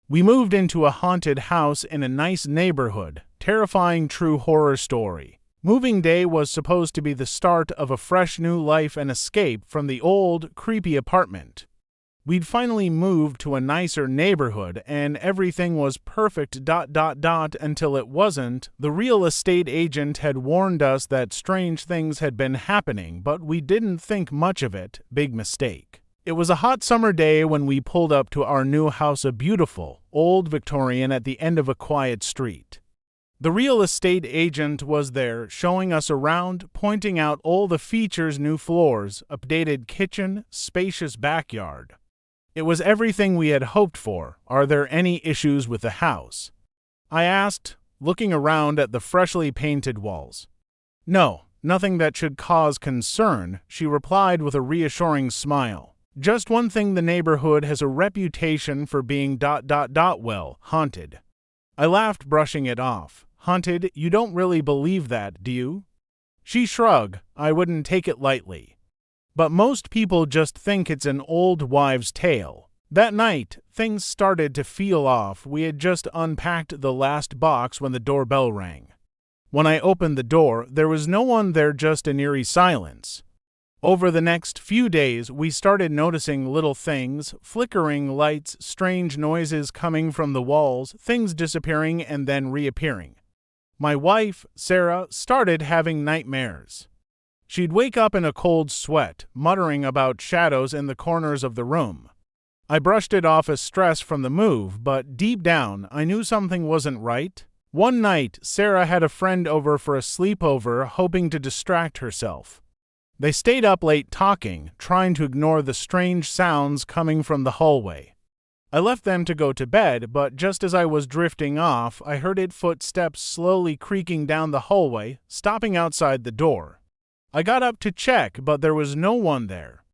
We moved into a haunted house in a nice neighborhood. Terrifying true horror story. Moving day was supposed to be the start of a fresh new life and escape from the old, creepy apartment. We'd finally moved to a nicer neighborhood and everything was perfect ... until it wasn't. The real estate agent had warned us that strange things had been happening, but we didn't think much of it. Big mistake. It was a hot summer day when we pulled up to our new house, a beautiful, old Victorian at the end of a quiet street. The real estate agent was there, showing us around, pointing out all the features: new floors, updated kitchen, spacious backyard. It was everything we had hoped for. Are there any issues with the house? I asked, looking around at the freshly painted walls. No, nothing that should cause concern, she replied with a reassuring smile. Just one thing: the neighborhood has a reputation for being ... well, haunted. I laughed, brushing it off. Haunted? You don't really believe that, do you? She shrugged. I wouldn't take it lightly. But most people just think it's an old wives' tale. That night, things started to feel off. We had just unpacked the last box when the doorbell rang. When I opened the door, there was no one there, just an eerie silence. Over the next few days, we started noticing little things: flickering lights, strange noises coming from the walls, things disappearing and then reappearing. My wife, Sarah, started having nightmares. She'd wake up in a cold sweat, muttering about shadows in the corners of the room. I brushed it off as stress from the move, but deep down, I knew something wasn't right. One night, Sarah had a friend over for a sleepover, hoping to distract herself. They stayed up late talking, trying to ignore the strange sounds coming from the hallway. I left them to go to bed, but just as I was drifting off, I heard footsteps slowly creaking down the hallway, stopping outside the door. I got up to check, but there was no one there.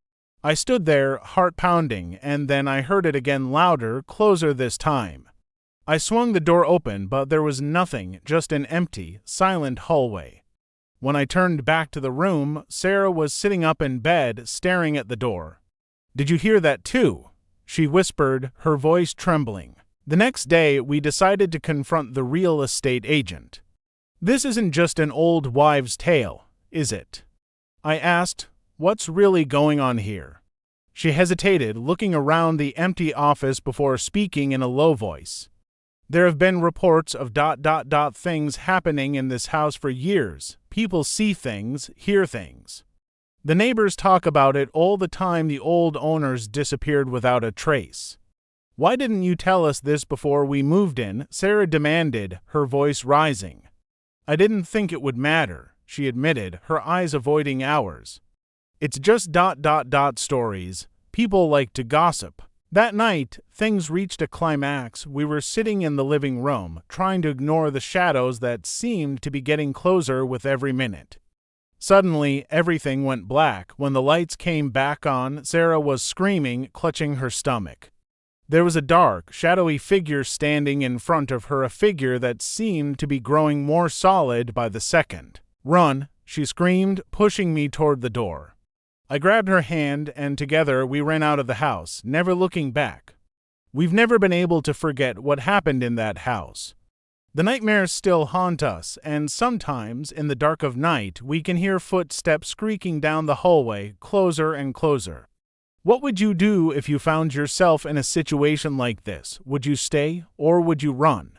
I stood there, heart pounding, and then I heard it again, louder, closer this time. I swung the door open, but there was nothing, just an empty, silent hallway. When I turned back to the room, Sarah was sitting up in bed, staring at the door. "Did you hear that too?" she whispered, her voice trembling. The next day, we decided to confront the real estate agent. "This isn't just an old wives' tale, is it?" I asked. "What's really going on here?" She hesitated, looking around the empty office before speaking in a low voice. "There have been reports of ... things happening in this house for years. People see things, hear things. The neighbors talk about it all the time. The old owners disappeared without a trace." "Why didn't you tell us this before we moved in?" Sarah demanded, her voice rising. "I didn't think it would matter," she admitted, her eyes avoiding ours. "It's just ... stories. People like to gossip." That night, things reached a climax. We were sitting in the living room, trying to ignore the shadows that seemed to be getting closer with every minute. Suddenly, everything went black. When the lights came back on, Sarah was screaming, clutching her stomach. There was a dark, shadowy figure standing in front of her, a figure that seemed to be growing more solid by the second. "Run!" she screamed, pushing me toward the door. I grabbed her hand, and together we ran out of the house, never looking back. We've never been able to forget what happened in that house. The nightmares still haunt us, and sometimes, in the dark of night, we can hear footsteps creaking down the hallway, closer and closer. What would you do if you found yourself in a situation like this? Would you stay, or would you run?